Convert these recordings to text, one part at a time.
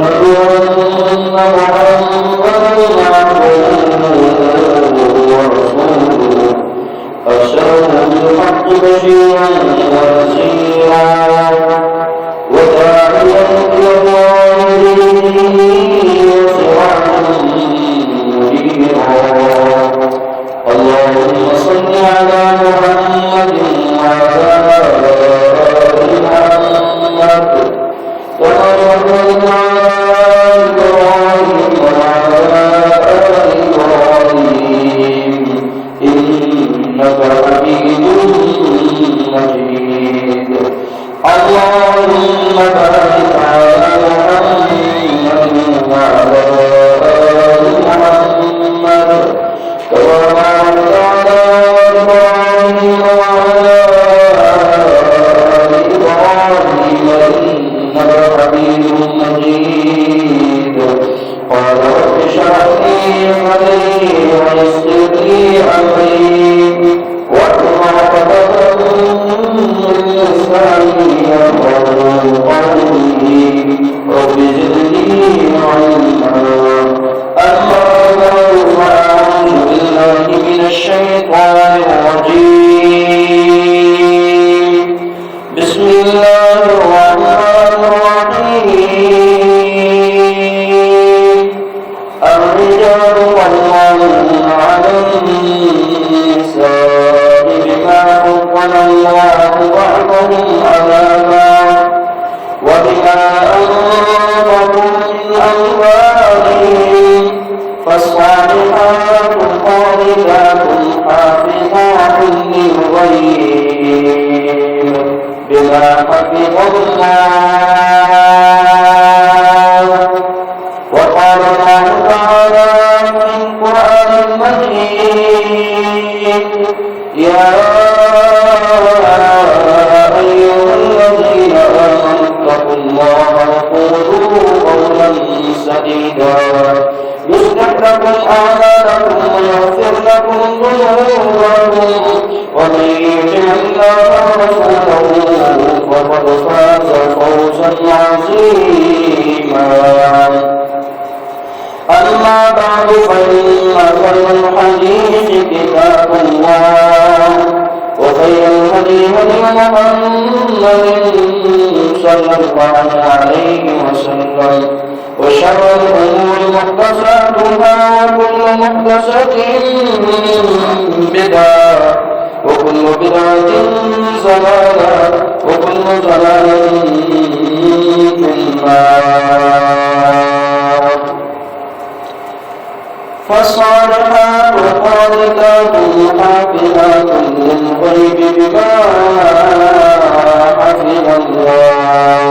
وأشهد أن محمدا عبده ورسوله أرسله بالحق بشيرا ونذيرا وداعيا إلى الله بإذنه وسراجا منيرا. اللهم صل على محمد وعلى آل محمد كما صليت على إبراهيم وعلى آل إبراهيم إنك حميد مجيد. اللهم بارك على محمد وعلى آل محمد كما باركت على إبراهيم وعلى آل إبراهيم إنك حميد مجيد. قال رب اشرح لي صدري ويسر لي أمري واحلل عقدة من لساني يفقهوا قولي. رب زدني علما. أما بعد فأعوذ بالله من الشيطان الرجيم. بسم الله الرحمن الرحيم. الرجال قوامون على النساء بما فضل الله بعضهم على بعض وبما أنفقوا من أموالهم. فالصالحات قانتات حافظات للغيب بما حفظ الله. وقال الله تعالى في القرآن المجيد: يا أيها الذين آمنوا اتقوا الله وقولوا قولا سديدا يصلح لكم أعمالكم ويغفر لكم ذنوبكم ومن يطع الله ورسوله فقد فاز فوزا عظيما. أما بعد فإن خير الحديث كتاب الله وخير الهدي هدي محمد صلى الله عليه وسلم وشر الأمور محدثاتها وكل محدثة بدعة وكل بدعة ضلالة وكل ضلالة في النار. فالصالحات قانتات حافظات للغيب بما حفظ الله.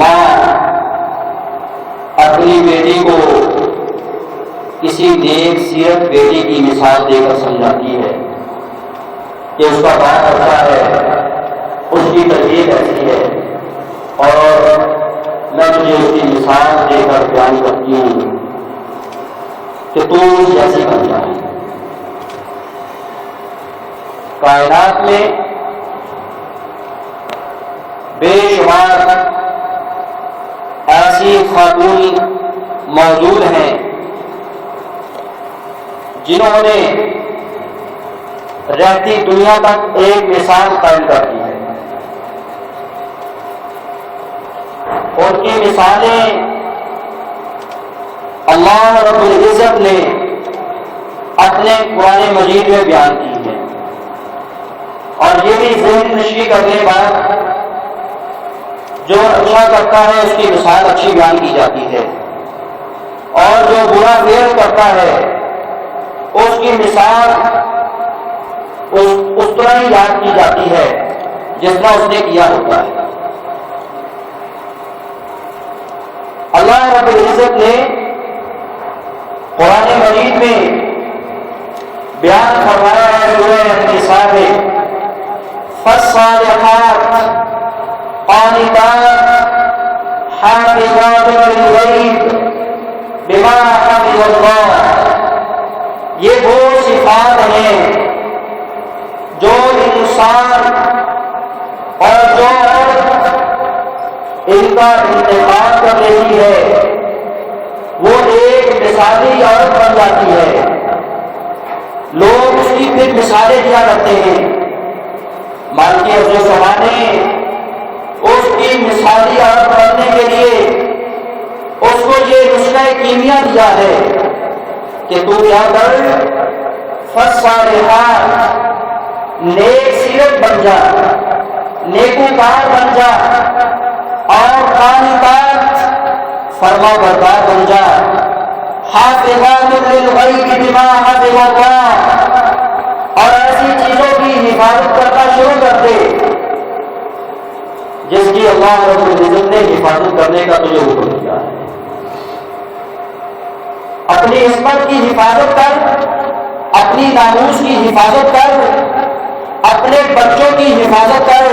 ماں اپنی بیٹی کو کسی نیک سیرت بیٹی کی مثال دے کر سمجھاتی ہے کہ اس کا باپ کرتا ہے، اس کی تربیت ایسی ہے، اور میں تجھے اس کی مثال دے کر بیان کرتی ہوں کہ تو جیسی بن جائے۔ کائنات میں بے شمار ایسی خاتون موجود ہیں جنہوں نے رہتی دنیا تک ایک مثال قائم کر دی ہے۔ ان کی مثالیں اللہ رب العزت نے اپنے قرآن مجید میں بیان کی ہیں، اور یہ بھی ذہن نشی کرنے بعد جو اچھا کرتا ہے اس کی مثال اچھی بیان کی جاتی ہے، اور جو برا فعل کرتا ہے اس کی مثال اس طرح ہی یاد کی جاتی ہے جس طرح اس نے کیا ہوتا ہے۔ اللہ رب العزت نے قرآن مجید میں بیان فرمایا ہے سورہ النساء میں، فالصالحات قانتات حافظات للغیب بما حفظ اللہ، یہ وہ صفات ہیں جو انسان اور جو ان کا انتخاب کر لیتی ہے وہ ایک مثالی عورت بن جاتی ہے۔ لوگ اس کی پھر مثالیں دیا کرتے ہیں۔ مالکی افضل صاحب نے اس کی مثالی عورت بننے کے لیے اس کو یہ نسخہ کیمیا دیا ہے کہ تو کیا کر، فالصالحات نیک سیرت بن جا، نیکوکار بن جا، اور قانتات فرما بردار بن جا، حافظات للغیب بما حفظ اللہ، اور ایسی چیزوں کی حفاظت کرنا شروع کر دے جس کی اللہ رب العزت نے حفاظت کرنے کا تجھے حکم دیا ہے۔ اپنی عصمت کی حفاظت کر، اپنی ناموس کی حفاظت کر، اپنے بچوں کی حفاظت کر،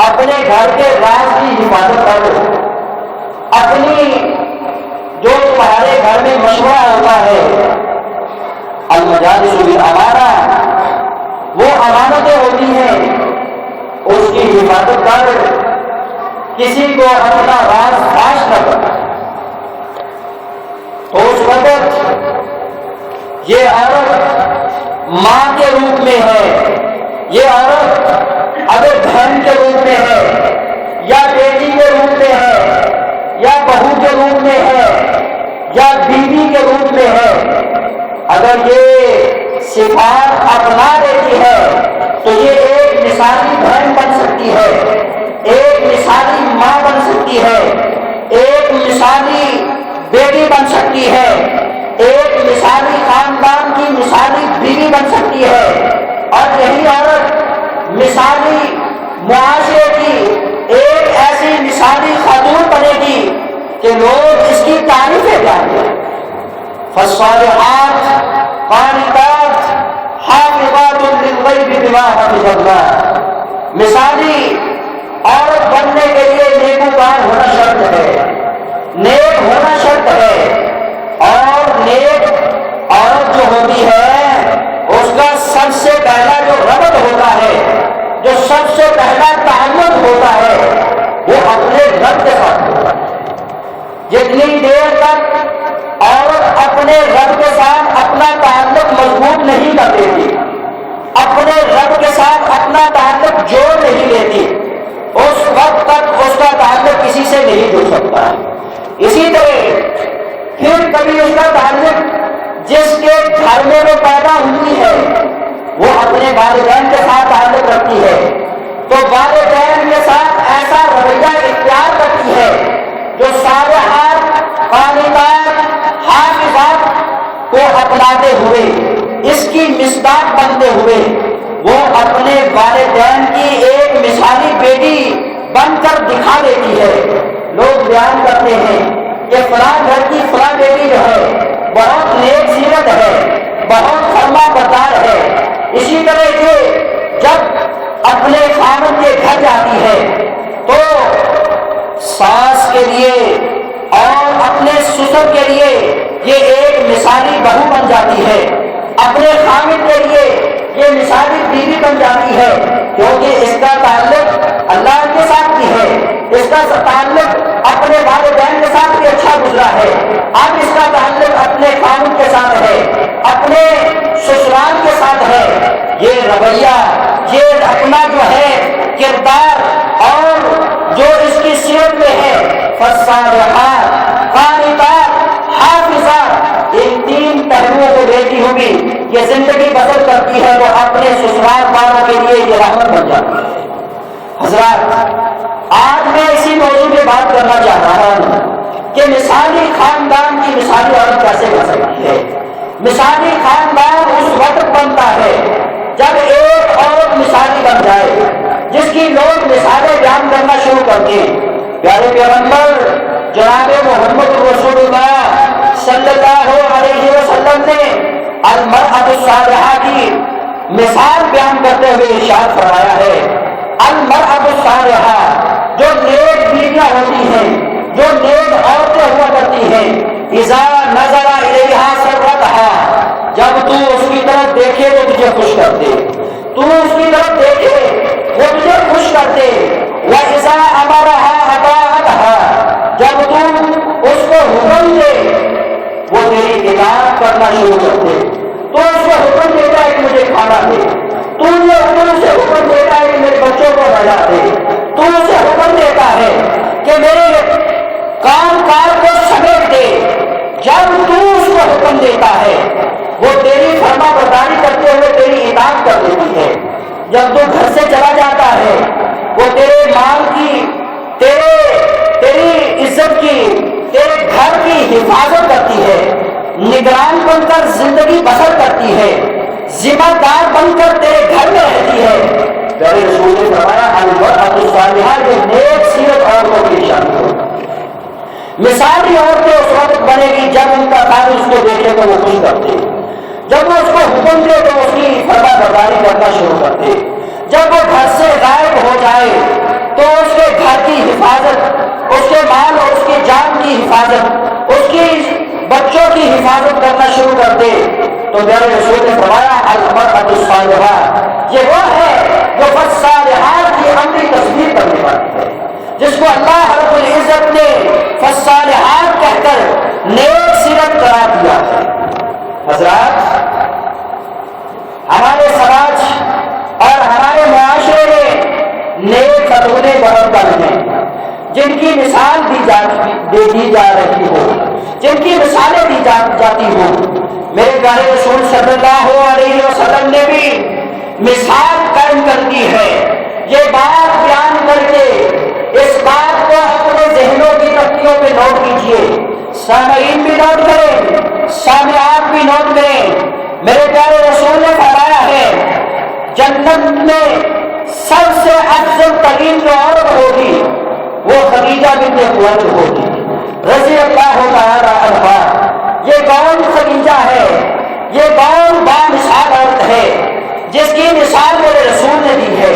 اپنے گھر کے راز کی حفاظت کر، اپنی جو تمہارے گھر میں مشورہ ہوتا ہے، المجالس بالامانہ، وہ امانتیں ہوتی ہیں، اس کی حفاظت کر، کسی کو اپنا راز فاش نہ کر۔ تو اس وقت یہ عورت ماں کے روپ میں ہے، یہ عورت اگر بہن کے روپ میں ہے، یا بیٹی کے روپ میں ہے، یا بہو کے روپ میں ہے، یا بیوی کے روپ میں ہے، اگر یہ صفات اپنا لیتی ہے تو یہ ایک مثالی بہن بن سکتی ہے، ایک مثالی ماں بن سکتی ہے، ایک مثالی بیٹی بن سکتی ہے، ایک مثالی خاندان کی مثالی بیوی بن سکتی ہے، اور یہی عورت مثالی معاشرے کی ایک ایسی مثالی خاتون بنے گی کہ لوگ اس کی تعریفیں کریں گے۔ فالصالحات قانتات حافظات للغیب بما حفظ اللہ، مثالی عورت بننے کے لیے نیکوکار ہونا شرط ہے، نیک ہونا شرط ہے، اور نیک عورت جو ہوتی ہے اس کا سب سے پہلا جو ربط ہوتا ہے، جو سب سے پہلا تعلق ہوتا ہے وہ اپنے رب کے ساتھ ہوتا ہے۔ جتنی دیر تک عورت اپنے رب کے ساتھ اپنا تعلق مضبوط نہیں کر دیتی، اپنے رب کے ساتھ اپنا تعلق جوڑ نہیں لیتی، اس وقت تک اس کا تعلق کسی سے نہیں جڑ سکتا ہے۔ اسی طرح پھر کبھی اس کا تعلق جس کے گھر میں وہ پیدا ہوئی ہے وہ اپنے والدین کے ساتھ تعلق رکھتی ہے، تو والدین کے ساتھ ایسا رویہ اختیار کرتی ہے جو صالحات قانتات حافظات کو اپناتے ہوئے، اس کی مصداق بنتے ہوئے وہ اپنے والدین کی ایک مثالی بیٹی بن کر دکھا دیتی ہے۔ لوگ بیان کرتے ہیں کہ فلاں گھر کی فلاں بیٹی جو ہے بہت نیک سیرت ہے، بہت فرما بردار ہے۔ اسی طرح یہ جب اپنے خاوند کے گھر جاتی ہے تو ساس کے لیے اور اپنے سسر کے لیے یہ ایک مثالی بہو بن جاتی ہے، اپنے خاوند کے لیے یہ مثالی بیوی بن جاتی ہے، کیونکہ اس کا تعلق اللہ کے ساتھ بھی ہے، اس کا تعلق اپنے والدین کے ساتھ بھی اچھا گزرا ہے، اب اس کا تعلق اپنے خاوند کے ساتھ ہے، اپنے سسرال کے ساتھ ہے۔ یہ رویہ، یہ اپنا جو ہے کردار اور جو اس کی سیرت میں ہے، فالصالحات قانتات حافظات، ان تین پہلوؤں کو دیکھی ہوگی، یہ زندگی بسر کرتی ہے تو اپنے سسرال والوں کے لیے یہ رحمت بن جاتی ہے۔ حضرات، آج میں اسی موضوع پہ بات کرنا چاہ رہا ہوں کہ مثالی خاندان کی مثالی عورت کیسے بن سکتی ہے۔ مثالی خاندان اس وقت بنتا ہے جب ایک عورت مثالی بن جائے، جس کی لوگ مثالیں بیان کرنا شروع کر دیں۔ پیارے پیغمبر جناب محمد رسول اللہ صلی اللہ علیہ وسلم نے المرأۃ الصالحہ کی مثال بیان کرتے ہوئے ارشاد فرمایا ہے، المرأۃ الصالحہ، جو نیک بیویاں ہوتی ہیں، جو نیک عورتیں ہوا کرتی ہیں، اذا نظر الیہا سرتھا، جب تو اس کی طرف دیکھے وہ تجھے خوش کر دے، تو اس کی طرف دیکھے وہ تجھے خوش کر دے، وَإِذَا أَمَرَهَا أَطَاعَتْهَا، جب تم اس کو حکم دے وہ تیری اطاعت کرنا شروع کر دے۔ تو اس کو حکم دیتا ہے کہ مجھے کھانا دے، تو اسے حکم دیتا ہے کہ میرے بچوں کو نہلا دے، تو اسے حکم دیتا ہے کہ میرے کام کار کو سمیٹ دے۔ جب تو اس کو حکم دیتا ہے وہ تیری فرما برداری کرتے ہوئے تیری اطاعت کر دیتی ہے۔ جب تو گھر سے چلا جاتا ہے وہ تیرے مال کی، تیری عزت کی، تیرے گھر کی حفاظت کرتی ہے، نگران بن کر زندگی بسر کرتی ہے، ذمہ دار بن کر تیرے گھر میں رہتی ہے۔ پیارے رسول نے فرمایا المرأۃ الصالحہ، جو نیک سیرت عورتوں کی نشانی ہو۔ مثالی عورتیں اس وقت بنے گی جب ان کا خاوند اس کو دیکھے تو وہ خوش کرتے، جب وہ اس کو حکم دے تو اس کی فرما برداری کرنا شروع کرتے، جب وہ گھر سے غائب ہو جائے تو اس کے گھر کی حفاظت، اس کے مال اور اس کی جان کی حفاظت، اس کی بچوں کی حفاظت کرنا شروع کر دے۔ تو میرے رسول نے فرمایا المرأۃ الصالحہ، یہ وہ ہے جو فالصالحات کی عملی تصویر کرنے والی ہے، جس کو اللہ رب العزت نے فالصالحات کہہ کر نیک سیرت قرار دیا ہے۔ حضرات، ہمارے سماج اور ہمارے معاشرے میں نیک خاتونیں بہت کم ہیں، جن کی مثال دی جا رہی ہو، جن کی مثالیں دی جاتی ہوں۔ میرے پیارے رسول صلی اللہ علیہ وسلم نے بھی مثال قائم کر دی ہے۔ یہ بات بیان کر کے اس بات کو اپنے ذہنوں کی تختیوں پہ نوٹ کیجیے، سامعین بھی نوٹ کریں، سامعات بھی نوٹ کریں۔ میرے پیارے رسول نے فرمایا ہے جنت میں سب سے افضل ترین جو عورت ہوگی وہ خدیجہ بنت خویلد ہوگی رضی اللہ تعالی عنہا۔ یہ کون خدیجہ ہے؟ یہ کون بامثال عورت ہے جس کی مثال میرے رسول نے دی ہے؟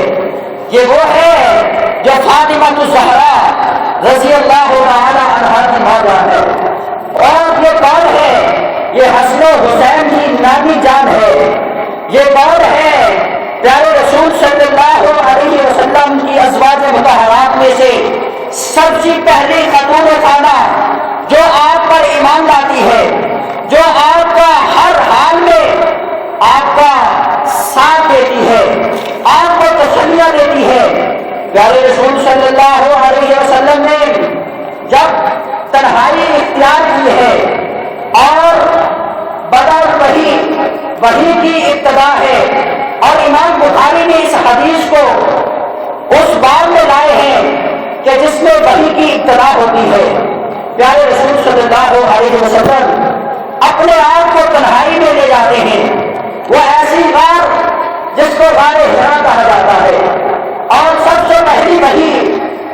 یہ وہ ہے جو فاطمہ الزہرا رضی اللہ تعالی عنہا کی ماں جان ہے۔ اور یہ کون ہے؟ یہ حسن و حسین کی نامی جان ہے۔ یہ کون ہے؟ پیارے رسول صلی اللہ علیہ وسلم کی ازواج مطہرات میں سے سب سے پہلی خاتون خانہ جو آپ پر ایمان لاتی ہے، جو آپ کا ہر حال میں آپ کا ساتھ دیتی ہے، آپ کو تسلیاں دیتی ہے۔ پیارے رسول صلی اللہ علیہ وسلم نے جب تنہائی اختیار کی ہے اور بدر وحی کی ابتدا ہے، اور امام بخاری نے اس حدیث کو اس باب میں لائے ہیں کہ جس میں وحی کی ابتدا ہوتی ہے۔ پیارے رسول صلی اللہ علیہ وسلم اپنے آپ کو تنہائی میں لے جاتے ہیں، وہ ایسی غار جس کو غار حرا کہا جاتا ہے، اور سب سے پہلی وحی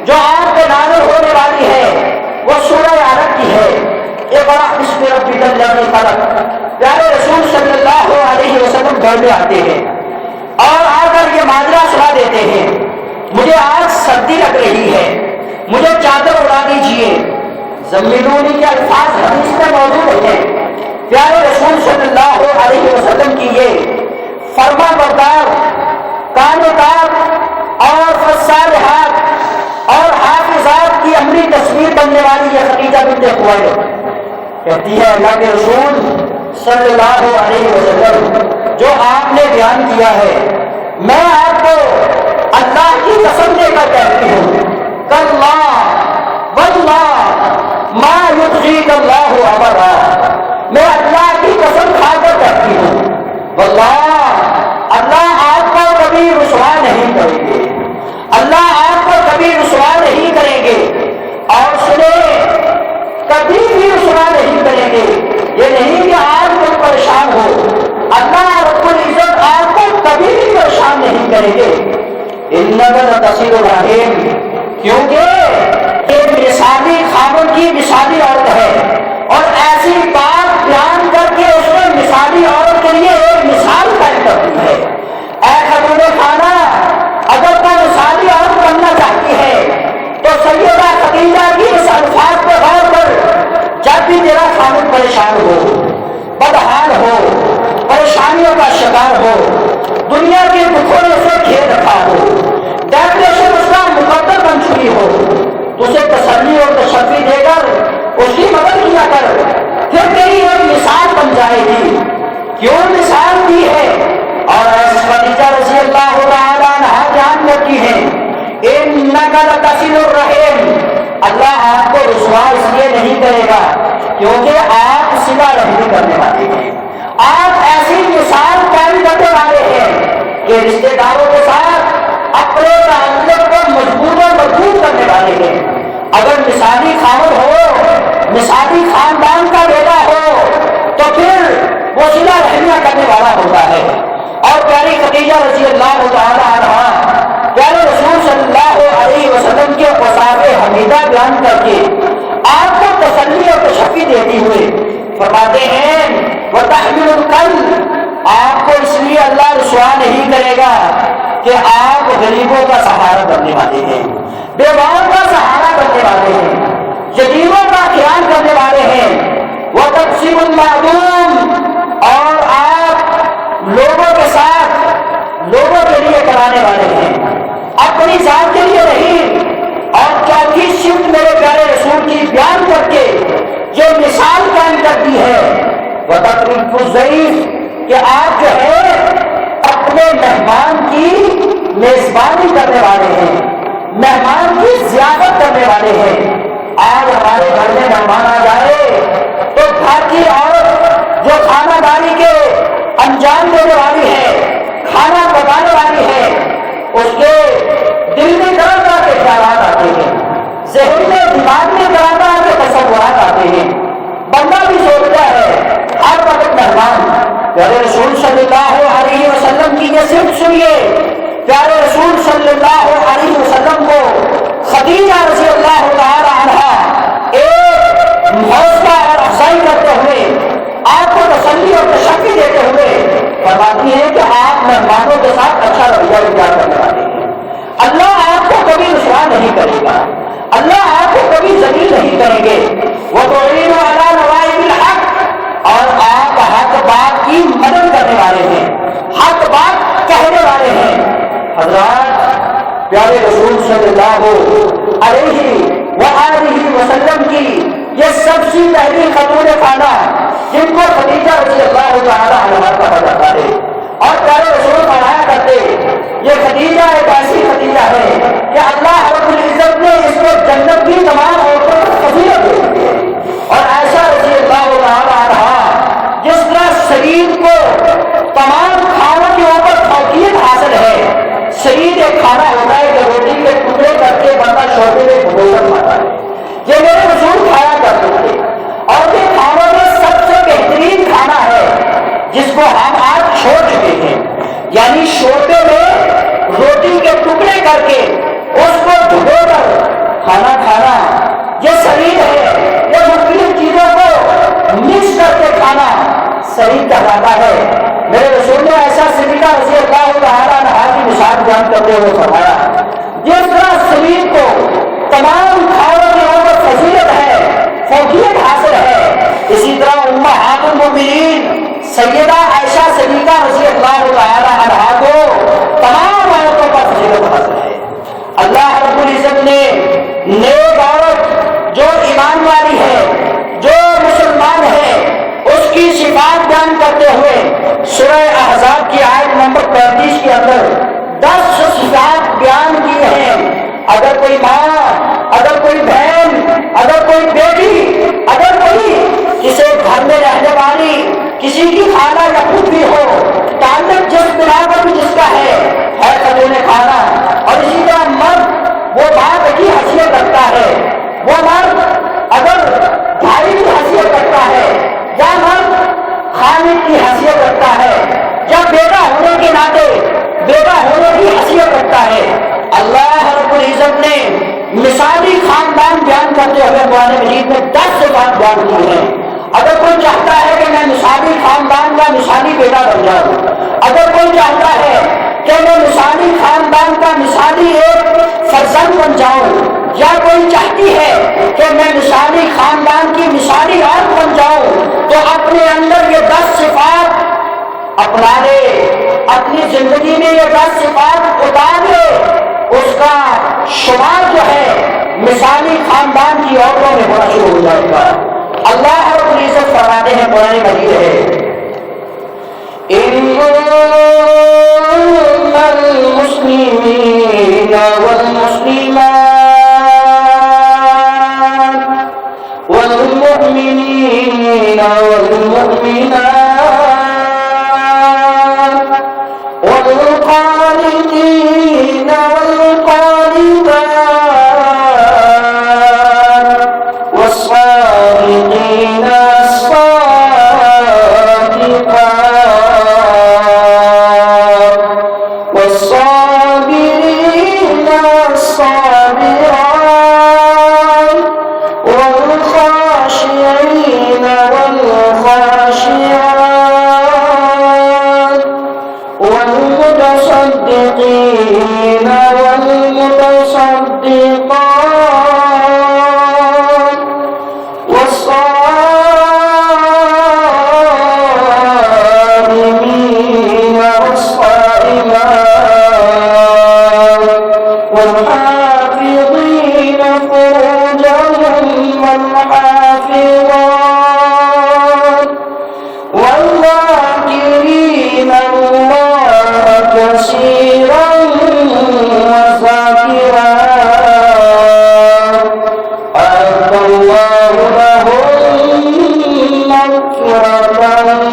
جو آپ پہ نازل ہونے والی ہے وہ سورہ علق کی ہے۔ اقرأ بسم ربک الذی خلق۔ پیارے رسول صلی اللہ علیہ وسلم گھر میں آتے ہیں اور آ کر یہ ماجرا سنا دیتے ہیں، مجھے آج سردی لگ رہی ہے، مجھے چادر اڑا دیجیے۔ زمینونی کے الفاظ حدیث میں موجود ہیں۔ پیارے رسول صلی اللہ علیہ وسلم کی یہ فرما بردار، قانتات اور فالصالحات اور حافظات کی عملی تصویر بننے والی یہ خدیجہ بنت خویلد کہتی ہے، اللہ کے رسول صلی اللہ علیہ وسلم جو آپ نے بیان کیا ہے میں آپ کو اللہ کی قسم دے کر کہتی ہوں، کاللہ واللہ ما یخزیک اللہ ابدا، میں اللہ کی قسم کھا کر کہتی ہوں واللہ اللہ آپ کو کبھی رسوا نہیں کریں گے، اللہ آپ کو کبھی رسوا نہیں کریں گے، اور سنیں کبھی بھی رسوا نہیں کریں گے۔ یہ نہیں کہ آج کوئی پریشان ہو، اللہ رب العزت آپ کو کبھی بھی پریشان نہیں کریں گے۔ انک لتصل الرحم، کیونکہ ایک مثالی خاوند کی مثالی عورت ہے، اور ایسی بات بیان کر کے اس نے مثالی عورت کے لیے ایک مثال قائم کر دی ہے۔ اے خاتون خانہ، اگر تو مثالی عورت بننا چاہتی ہے تو سیدہ خدیجہ کی اس الفاظ پہ غور کر۔ جب بھی تیرا خاوند پریشان ہو، بدحال ہو، پریشانیوں کا شکار ہو، دنیا کے دکھوں نے اسے گھیر رکھا ہو، ڈپریشن اس کا مقدر بن چکی ہو، تو اسے تسلی اور تشفی دے کر اس کی مدد کیا کر، پھر تیری ایک مثال بن جائے گی۔ کیوں مثال دی ہے؟ اور خدیجہ رضی اللہ تعالیٰ عنہا جان کرتی ہیں، انک لتصل الرحم، اللہ آپ کو رسوا اس لیے نہیں کرے گا کیونکہ آپ صلہ رحمی کرنے والے ہیں، آپ ایسی مثال قائم کرنے والے ہیں کہ رشتے داروں کے ساتھ اپنے تعلق کو مضبوط اور مضبوط کرنے والے ہیں۔ اگر مثالی خاوند ہو، مثالی خاندان کا بیٹا ہو تو پھر وہ صلہ رحمیاں کرنے والا ہوتا ہے۔ اور پیاری خدیجہ رضی اللہ تعالی عنہا پیارے رسول صلی اللہ علیہ وسلم کے اوصاف حمیدہ بیان کر کے آپ کو تسلی اور تشفی دیتی ہوئے فرماتے ہیں، وَتَحْمِلُ الْقَلْبَ، آپ کو اس لیے اللہ رسوا نہیں کرے گا کہ آپ غریبوں کا سہارا بننے والے ہیں، بیواؤں کا سہارا بننے والے ہیں، یتیموں کا خیال کرنے والے ہیں، وَتَقْسِمُ الْمَعْدُومَ، اور آپ لوگوں کے ساتھ لوگوں کے لیے کرانے والے ہیں، اپنی ذات کے لیے نہیں۔ اور چوتھی شفٹ میرے پیارے رسول کی بیان کر کے جو مثال قائم کر دی ہے، وَتَقْرِبُ الضَّيْفَ، کہ آپ جو ہے اپنے مہمان کی میزبانی کرنے والے ہیں، مہمان کی ضیافت کرنے والے ہیں۔ آج ہمارے گھر میں مہمان آ جائے تو گھر کی عورت جو کھانا داری کے انجام دینے والی ہے، کھانا پکانے والی ہے، اس کے دل میں طرح طرح کے خیالات آتے ہیں، ذہن میں دماغ میں طرح طرح کے تصورات آتے ہیں۔ بندہ بھی سوچتا ہے ہر وقت مہمان۔ پیارے رسول صلی اللہ علیہ وسلم کی یہ صرف سنیے، پیارے رسول صلی اللہ علیہ وسلم کو خدیجہ رضی اللہ تعالی عنہا ایک حوصلہ اور افزائی کرتے ہوئے، آپ کو تسلی اور تشفی دیتے ہوئے فرماتی ہے کہ آپ مہمانوں کے ساتھ اچھا رویہ اختیار کرنے والے ہیں، اللہ آپ کو کبھی رسوا نہیں کرے گا، اللہ آپ کو کبھی ذلیل نہیں کریں گے۔ وَتُعِينُ عَلَىٰ نَوَائِبِ الْحَقِّ، اور آپ حق بات کی مدد کرنے والے ہیں، حق بات کہنے والے ہیں۔ حضرات، پیارے رسول صلی اللہ علیہ وآلہ وسلم کی یہ سب سے پہلی خاتون خانہ جن کو خدیجہ رضی اللہ تعالی عنہا کہا جاتا ہے، اور پیارے رسول فرمایا کرتے یہ خدیجہ ایک ایسی خدیجہ ہے کہ اللہ رب العزت نے اس کو جنت کی تمام عورتوں کو فضیلت دے دی ہے۔ اور عائشہ رضی اللہ تعالی عنہا جس طرح شریر کو تمام کھانوں کے اوپر فوقیت حاصل ہے، شریر ایک کھانا ہوتا ہے کہ روٹی کے ٹکڑے کر کے بندہ شعبے میں بھگونا پاتا ہے، یہ میرے رسول کھایا کرتے تھے، اور یہ کھانوں میں سب سے بہترین کھانا ہے جس کو ہم آج چھوڑ چکے ہیں، یعنی شوربے میں روٹی کے ٹکڑے کر کے جاتا ہے۔ میرے رسول نے ایسا صدیقہ رضی اللہ تعالیٰ عنہ کی مثال بیان کرتے ہوئے فرمایا، جس طرح صدیق کو تمام کھاؤں کے اوپر فضیلت ہے، فوقیت حاصل ہے، اسی طرح امہات المؤمنین سیدہ عائشہ صدیقہ رضی اللہ تعالیٰ عنہ کو تمام عورتوں پر فضیلت حاصل ہے۔ اللہ رب العزت نے نیک عورت جو ایمان والی ہے، جو مسلمان ہے، اس کی صفات بیان کرتے ہوئے سورہ احزاب کی آیت نمبر 35 کے اندر 10 صفات بیان کی ہیں۔ اگر کوئی ماں، اگر کوئی بہن، اگر کوئی بیٹی، اگر کوئی کسی گھر میں رہنے والی کسی کی خالہ یا پھوپھی ہو، تعلق جس بنا پر بھی جس کا ہے خاتون خانہ، اور اسی طرح مرد وہ باپ کی حیثیت رکھتا ہے، وہ مرد اگر بھائی کی حیثیت رکھتا ہے، یا مرد خالد کی حیثیت رکھتا ہے، یا بیٹا ہونے کے ناطے بیٹا ہونے کی حیثیت رکھتا ہے، اللہ رب العزت نے مثالی خاندان بیان کرتے ہوئے قرآن مجید میں 10 صفات بیان کی ہیں۔ اگر کوئی چاہتا ہے کہ میں مثالی خاندان کا مثالی بیٹا بن جاؤں، اگر کوئی چاہتا ہے کہ میں مثالی خاندان کا مثالی ایک فرزند بن جاؤں، یا کوئی چاہتی ہے کہ میں مثالی خاندان کی مثالی عورت بن جاؤں، تو اپنے اندر یہ 10 صفات اپنا لے، اپنی زندگی میں یہ 10 صفات اتار لے، اس کا شمار جو ہے مثالی خاندان کی عورتوں میں ہونا شروع ہو جائے گا۔ اللہ رب العزت فرماتے ہیں، قرآن مجید ہے، ان المسلمین والمسلمات والمؤمنین والمؤمنات والقانتین والصادقين الصادقات والصابرين الصابرات والخاشعين والخاشعات والمتصدقين والمتصدقات والصائمين والصائمات والحافظين فروجهم والحافظات والذاكرين الله كثيرا والذاكرات أعد الله لهم مغفرة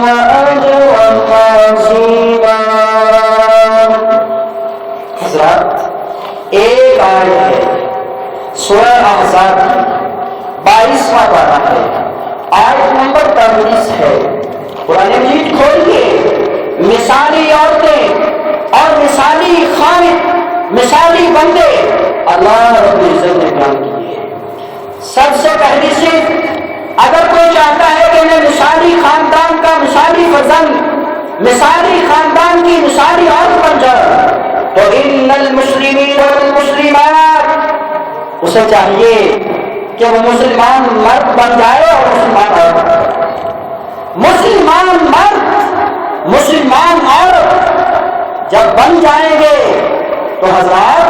وأجرا عظيما۔ حضرات، ایک آیت ہے سورہ احزاب 22واں پارہ ہے، آیت نمبر 35 ہے۔ قرآن مجید کھولیے، مثالی عورتیں اور مثالی خالد، مثالی بندے اللہ رب العزت نے بیان کیے ہیں۔ سب سے پہلی چیز، اگر کوئی چاہتا ہے کہ میں مثالی خاندان کا مثالی فرزند، مثالی خاندان کی مثالی عورت بن جاؤں، تو ان المسلمین والمسلمات، اسے چاہیے کہ وہ مسلمان مرد بن جائے اور مسلمان عورت بن جائے۔ مسلمان مرد، مسلمان عورت جب بن جائیں گے تو حضرات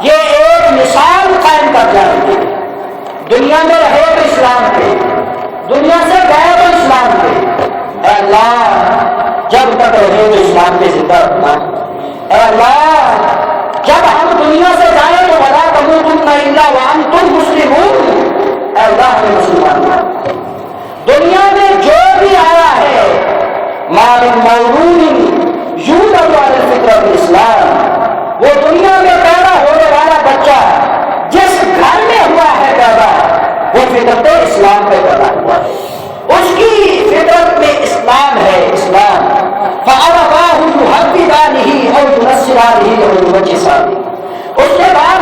یہ ایک مثال قائم کر جائیں گے۔ دنیا میں رہے تو اسلام پہ، دنیا سے گئے تو اسلام پہ۔ اے اللہ، جب تک رہے تو اسلام پہ زندہ رکھنا۔ اے اللہ، جب ہم دنیا سے جائیں تو ولا تموتن الا وانتم مسلمون۔ اے اللہ، ہمیں مسلمان بنا۔ دنیا میں جو بھی آیا ہے، ما من مولود یولد علی الفطرۃ الاسلام، وہ دنیا میں پیدا ہونے والا بچہ جس گھر میں ہوا ہے پیدا، وہ فطرت اسلام پہ پیدا ہوا ہے، اس کی فطرت میں اسلام ہے، اسلام۔ فَأَبَوَاهُ يُهَوِّدَانِهِ أَوْ يُنَصِّرَانِهِ أَوْ يُمَجِّسَانِهِ، اس کے بعد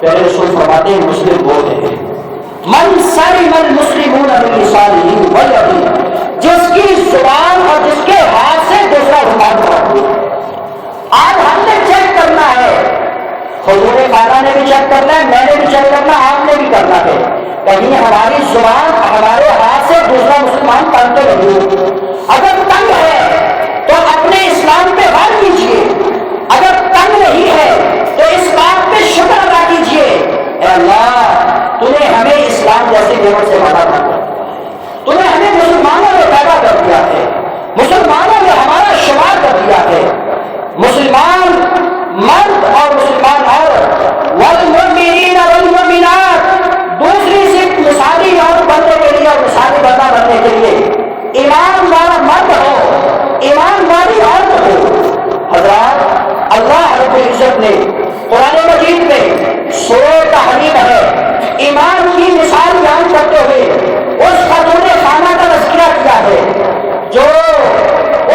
پیارے رسول فرماتے ہیں مسلم وہ ہے من سلم المسلمون من لسانه ويده، جس کی زبان اور جس کے ہاتھ سے دوسرا حکام کرتا ہے۔ آج ہم نے چیک کرنا ہے، حضور خانہ نے بھی چیک کرنا ہے، میں نے بھی چیک کرنا ہے، آپ نے بھی کرنا ہے، کہیں ہماری زبان ہمارے ہاتھ سے دوسرا مسلمان تنگ تو نہیں۔ اگر تنگ ہے تو اپنے اسلام پہ غور کیجیے، اگر تنگ نہیں ہے تو اس بات پہ شکر ادا کیجیے، اے اللہ تو نے ہمیں اسلام جیسی نعمت سے پیدا کر دیا، تو نے ہمیں مسلمانوں میں پیدا کر دیا ہے، مسلمانوں میں ہمارا شمار کر دیا ہے، مسلمان مرد اور مسلمان عورت، والمؤمنین والمؤمنات، دوسری صرف مثالی عورت بننے کے لیے اور مثالی بندہ بننے کے لیے ایمان والا مرد ہو، ایمان والی عورت ہو۔ حضرات اللہ رب العزت نے قرآن مجید میں سورہ تحریم ہے ایمان کی مثال بیان کرتے ہوئے اس خاتون خانہ کا تذکرہ کیا ہے جو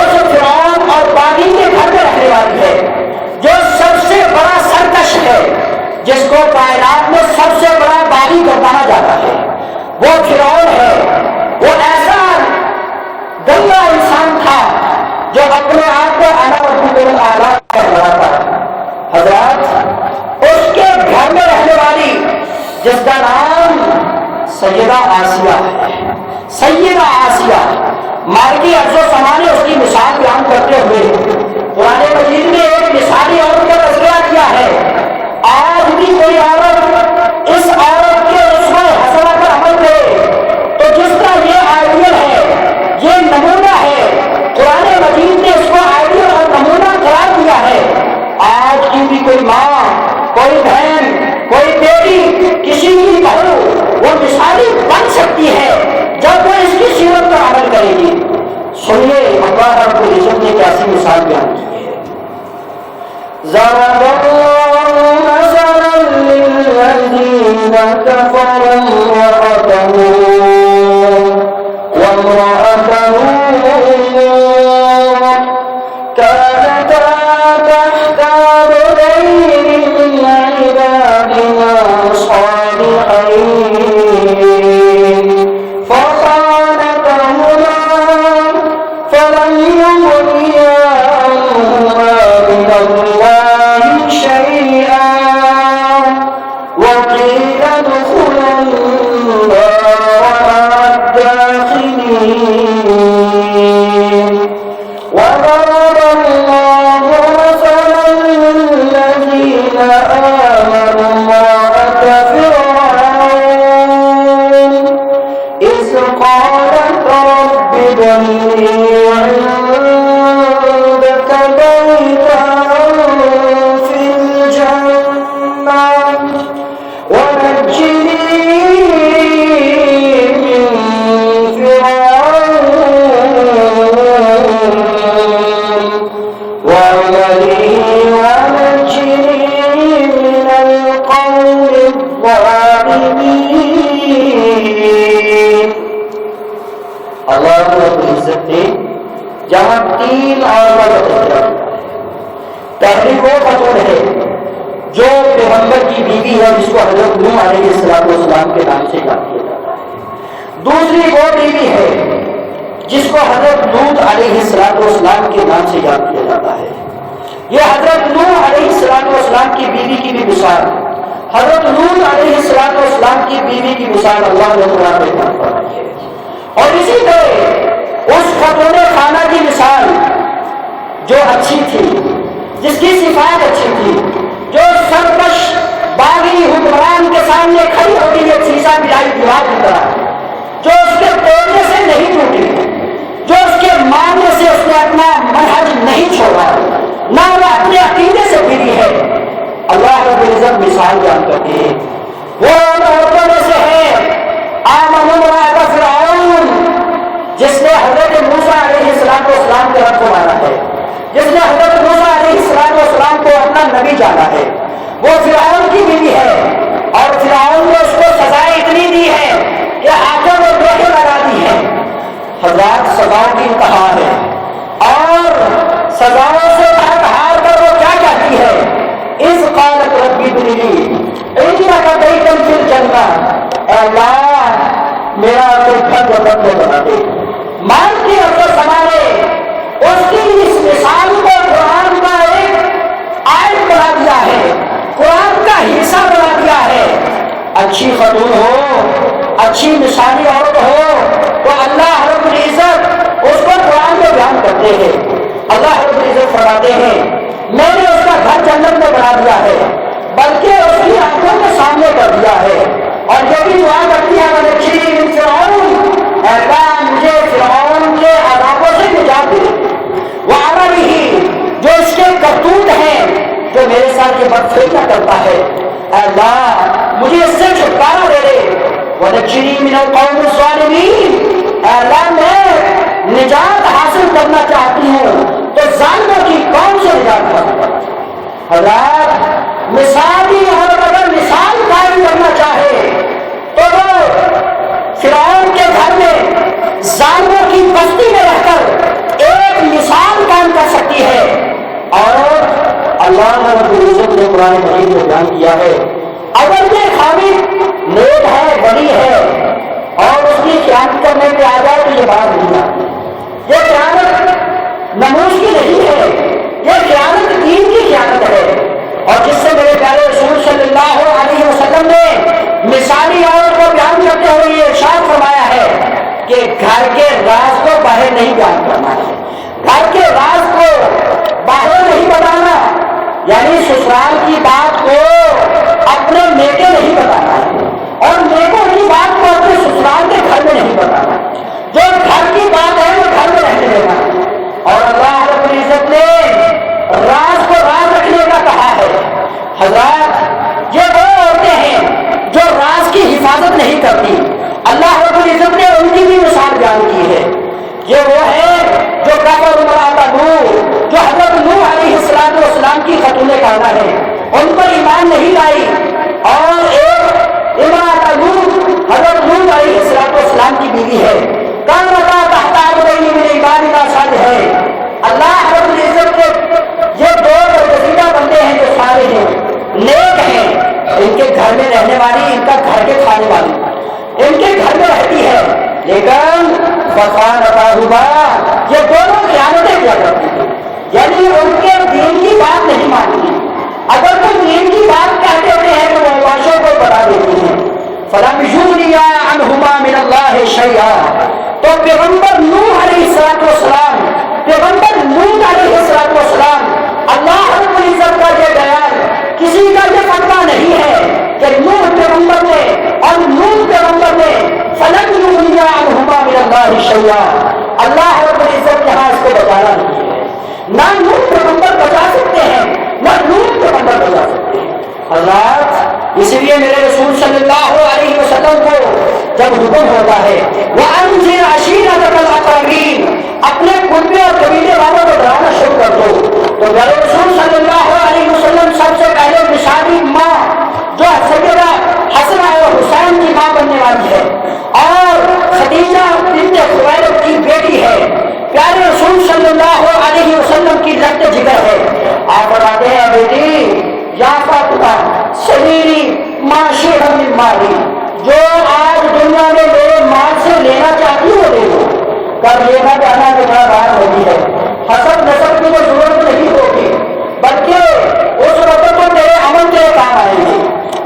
اس فرعون اور باغی کے گھر میں رہنے والی ہے، جو سب سے بڑا سرکش ہے، جس کو کائنات میں سب سے بڑا باغی مانا جاتا ہے، وہ فرعون ہے۔ وہ ایسا گندا انسان تھا جو اپنے آپ کو اعلیٰ کر رہا تھا۔ حضرات اس کے گھر میں رہنے والی جس کا نام سیدہ آسیہ ہے، سیدہ آسیہ مالکی ارض و سما نے اس کی مثال بیان کرتے ہوئے قرآن مجید نے ایک مثالی عورت کا تذکرہ کیا ہے۔ آج بھی کوئی عورت اس عورت کے رسوہ حسنہ پر عمل کرے تو جس کا یہ آئیڈیل ہے، یہ نمونہ ہے، قرآن مجید نے اس کو آئیڈیل اور نمونہ قرار دیا ہے۔ آج کی بھی کوئی ماں، کوئی بہن، کوئی بیٹی، کسی کی بہو وہ مثالی بن سکتی ہے جب وہ اس کی سیرت پر عمل کرے گی۔ سنیے اللہ رب العزت نے کیسی مثال بیان کی ہے۔ ضرب اللہ مثلا للذین کفروا امرأة نوح وامرأة لوط كانتا تحت عبدين من عبادنا صالحين فخانتهما فلم يغنيا عنهما من الله شيئا وقيل ادخلا النار مع الداخلين وضرب الله مثلا للذين آمنوا امرأة فرعون إذ قالت رب ابن لي عندك بيتا في الجنة ونجني من فرعون وعمله ونجني من القوم الظالمين۔ اللہ رب العزت نے جہاں تین عورتوں کا تذکرہ کیا ہے، پہلی وہ خاتون ہے جو پیغمبر کی بیوی ہے جس کو حضرت نوح علیہ السلام کے نام سے یاد کیا جاتا ہے، دوسری وہ بیوی ہے جس کو حضرت لوط علیہ السلام کے نام سے یاد کیا جاتا ہے۔ یہ حضرت نوح علیہ السلام کی بیوی کی بھی مثال، حضرت لوط علیہ السلام کی بیوی کی مثال اللہ نے قرآن میں بیان فرمائی ہے۔ اور اسی طرح اس خاتون خانہ کی مثال جو اچھی تھی، جس کی صفات اچھی تھی، جو سرکش باغی حکمران کے سامنے کھڑی ہوتی ہے سیسا ملائی دیوار کی طرح، جو اس کے توڑنے سے نہیں ٹوٹی، جو اس کے ماننے سے اس نے اپنا منہج نہیں چھوڑا، نہ وہ اپنے عقیدے سے پھری ہے۔ اللہ رب العزت مثال بیان کرتے ہیں، وہ عورتوں میں سے ہے آمن امرأۃ فرعون، جس نے حضرت موسیٰ علیہ السلام کے رب کو مانا ہے، جس نے حضرت موسیٰ علیہ السلام کو اپنا نبی جانا ہے، وہ فرعون کی بیوی ہے، اور فرعون نے اس کو سزائیں اتنی دی ہے کہ ہاتھوں میں لوہے لگا دی ہے۔ حضرات سزاؤں کی انتہا ہے، اور سزاؤں سے ہار کر وہ کیا کہتی ہے، اذ قالت رب ابن لی عندک کرنا، اے اللہ میرا تو گھر جنت میں بنا دے۔ مان کے اپنے سنبھالے اس کی اس مثال کو قرآن کا ایک آیت بنا دیا ہے، قرآن کا حصہ بنا دیا ہے۔ اچھی خاتون ہو، اچھی مثالی عورت ہو تو اللہ رب العزت اس کو قرآن میں بیان کرتے ہیں۔ اللہ رب العزت فرماتے ہیں میں نے اس کا گھر جنت میں بنا دیا ہے، بلکہ اس کی آنکھوں کے سامنے کر دیا ہے۔ اور جو بھی دعا کرتی ہے اللہ مجھے فرعون کے عذابوں سے نجات دے، وہ عمل ہی جو اس کے کرتوت ہیں جو میرے ساتھ یہ بدفعلیاں کرتا ہے، اللہ مجھے اس سے چھٹکارا دے دے۔ وَنَجِّنِي مِنَ الْقَوْمِ الظَّالِمِينَ، اللہ میں نجات حاصل کرنا چاہتی ہوں تو ظالموں کی قوم سے نجات حاصل کرنا۔ حضرات مثالی اور اگر مثال قائم کرنا چاہے تو وہ فرعون کے گھر میں ظالموں کی بستی میں رہ کر ایک مثال قائم کر سکتی ہے۔ اور اللہ رب العزت نے قرآن مجید میں بیان کیا ہے اگر یہ خامد نیک ہے، بڑی ہے اور اس کی خیانت کرنے پہ آ جائے تو یہ بات نہیں آتی۔ یہ خیانت نموز کی نہیں ہے، یہ خیانت دین کی خیانت ہے۔ اور جس سے میرے پیارے رسول صلی اللہ علیہ وسلم نے مثالی عورت کو بیان کرتے ہوئے یہ ارشاد فرمایا ہے کہ گھر کے راز کو باہر نہیں بیان کرنا ہے، گھر کے راز کو باہر نہیں بتانا، یعنی سسرال کی بات کو اپنے میکے نہیں بتانا ہے اور میکوں کی بات کو اپنے سسرال کے گھر میں نہیں بتانا۔ جو گھر کی بات ہے وہ گھر میں رہنے دینا۔ اور اللہ رب العزت نے راز کو راز رکھنے کا کہا ہے۔ حضرات یہ وہ عورتیں ہیں جو راز کی حفاظت نہیں کرتی، اللہ رب العزت نے ان کی بھی مثال بیان کی ہے۔ یہ وہ ہے جو کفر امرأۃ نوح، جو حضرت نوح علیہ السلام کی خاتون کعبہ ہے، ان پر ایمان نہیں لائی، اور ایک امرأۃ نوح حضرت نوح علیہ السلام کی بیوی ہے۔ کانتا تحت عبدین من عبادنا صالحین، اللہ رب العزت کے یہ دو برگزیدہ بندے ہیں جو سارے ہیں نیک ہیں، ان کے گھر میں رہنے والی، ان کا گھر کے کھانے والی ان کے گھر میں رہتی ہے، لیکن فخانتاہما یہ دونوں خیانتیں کیا کرتی ہیں، یعنی ان کے دین کی بات نہیں مانتی۔ اگر کوئی دین کی بات کہہ دیتے ہیں تو وہ معاشروں کو بتا دیتی ہیں۔ فلم یغنیا عنہما من اللہ شیئا، تو پیغمبر نوح علیہ السلام، پیغمبر لوط علیہ السلام، اللہ رب العزت کا یہ بیان کسی کا یہ فتویٰ نہیں ہے کہ نوح پیغمبر نے اور لوط پیغمبر نے فلم یغنیا عنہما من اللہ شیئا، اللہ رب العزت یہاں اس کو بتانا نہیں ہے۔ نہ نوح پیغمبر بتا سکتے ہیں نہ لوط پیغمبر بتا سکتے ہیں۔ حضرات اس لیے میرے رسول صلی اللہ علیہ وسلم کو جب حکم ہوتا ہے وَأَنذِرْ عَشِيرَتَكَ الْأَقْرَبِينَ، اپنے کنبے اور قبیلے والوں کو ڈرانا شروع کر دو، تو میرے رسول صلی اللہ علیہ وسلم سب سے پہلے مثالی ماں جو سیدہ حسن اور حسین کی ماں بننے والی ہے اور خدیجہ بنت خویلد کی بیٹی ہے، پیارے رسول صلی اللہ علیہ وسلم کی رشتے جگر ہے۔ آپ بتاتے ہیں بیٹی یا فاطمہ سلیری ما شئت من مالی، جو آج دنیا میں میرے مال سے لینا چاہتی ہو لے لو، کب یہ نہ کہنا کہ بڑا بات ہوتی ہے، حسب نسب کی تو ضرورت نہیں ہوگی، بلکہ اس وقت تو میرے عمل کے کام آئیں گے۔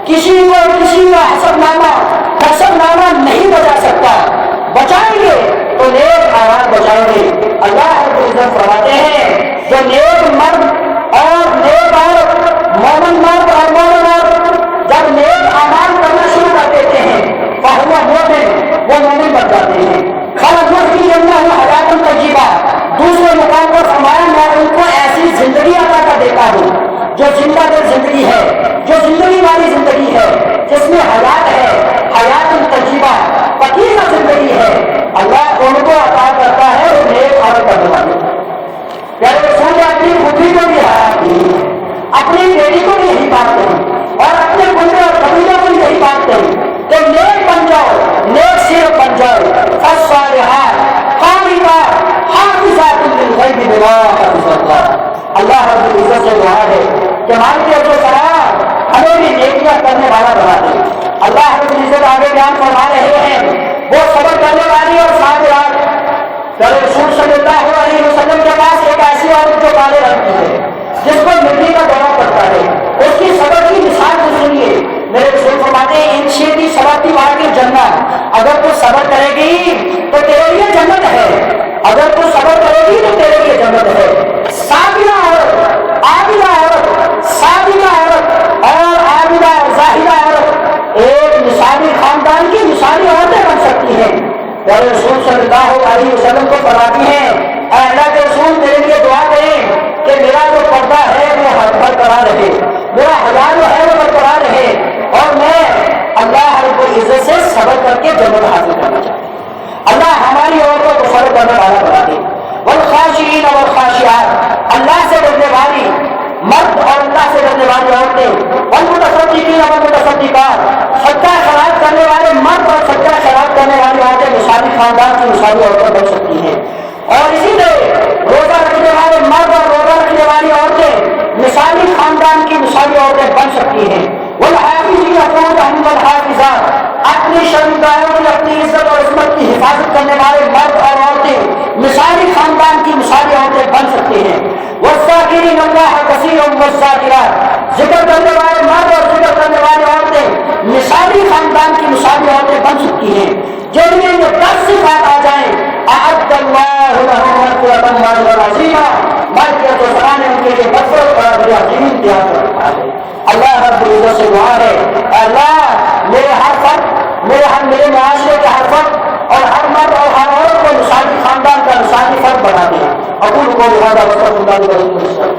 کسی کو کسی کا حسب نامہ نہیں بچا سکتا، بچائیں گے تو نیک آواز بچائیں گے۔ اللہ رب العزت فرماتے ہیں جو نیک مرد اور نیک عورت، مومن مرد اور مومن عورت جب نیک اعمال کرنا شروع کر دیتے ہیں فہو مومن، وہ مومن بن جاتے ہیں۔ خلق کی اللہ حیات طیبہ، دوسرے مقام پر فرمایا میں ان کو ایسی زندگی عطا کر دیتا ہوں جو زندہ دل زندگی ہے، جو زندگی والی زندگی ہے، جس میں حیات ہے، حیات طیبہ، پکیزہ زندگی ہے۔ اللہ ان کو عطا کرتا ہے وہ نیک عمل کرنے والے۔ پیارے رسول نے اپنی خودی کو بھی حیات دی، اپنی بیٹی کو بھی یہی بات کہی اور اپنے کنبے اور قبیلے کو بھی یہی بات کہی کہ نیک بن جاؤ، نیک سیرت بن جاؤ۔ فالصالحات قانتات حافظات للغیب بما حفظ اللہ۔ اللہ رب العزت سے دعا ہے کہ ہمارے جو سلام ہمیں بھی نیکیاں کرنے والا بنا دے۔ اللہ رب بیان فرما رہے ہیں وہ صبر کرنے والی اور صابرات. رسول صلی اللہ علیہ وسلم کے پاس ایک ایسی عورت جو کالے رنگ کی ہے جس کو مٹی کا دورہ پڑتا ہے, اس کی صبر کی مثال کو سنیے. میرے رسول فرماتے ہیں ان شیدی سباتی مار کی جنت, اگر تو صبر کرے گی تو تیرے لیے جنت ہے, اگر تو صبر کرے گی تو تیرے لیے جنت ہے. صابرہ عورت, عابدہ عورت, صابرہ عورت اور عابدہ اور زاہدہ عورت ایک مثالی خاندان کی مثالی عورتیں بن سکتی ہیں. اور رسول صلی اللہ علیہ وسلم کو فرماتی ہیں اے اللہ کے رسول میرے لیے دعا کریں کہ میرا جو پردہ ہے وہ برقرار رہے, میرا حیا جو ہے وہ برقرار رہے, اور میں اللہ رب العزت سے صبر کر کے جنت حاصل کرنا چاہتا ہوں. اللہ ہماری عورتوں کو صبر کرنے والا بنا دے. والخاشعین والخاشعات, اللہ سے ڈرنے والی مرد اور اللہ سے ڈرنے والی عورتیں. والمتصدقین والمتصدقات, صدقہ خیرات کرنے والے مرد اور صدقہ خیرات کرنے والی عورتیں مثالی خاندان کی مثالی عورتیں بن سکتی ہیں. اور اسی طرح روزہ رکھنے والے مرد اور روزہ رکھنے والی عورتیں مثالی خاندان کی مثالی عورتیں بن سکتی ہیں. والحافظین فروجہم والحافظات, اپنی شرمگاہوں کی اپنی عزت اور عصمت کی حفاظت کرنے والے مرد اور عورتیں مثالی خاندان کی مثالی عورتیں بن سکتے ہیں. والذاکرین اللہ کثیرا والذاکرات, ذکر کرنے والے مرد اور ذکر کرنے والی عورتیں مثالی خاندان کی مثالی عورتیں بن سکتی ہیں. جن میں یہ 10 صفات آ جائیں اعد اللہ لهم مغفرۃ واجرا عظیما, مغفرت و ثواب ان کے لیے مغفرت اور اجر عظیم تیار کرتا ہے. اللہ رب العزت سے دعا ہے اللہ میرے ہر فرد, میرے معاشرے کے ہر فرد اور ہر مرد اور ہر عورت کو مثالی خاندان کا مثالی فرد بنا دے. اقول قولی ھذا واستغفر اللہ لي ولکم.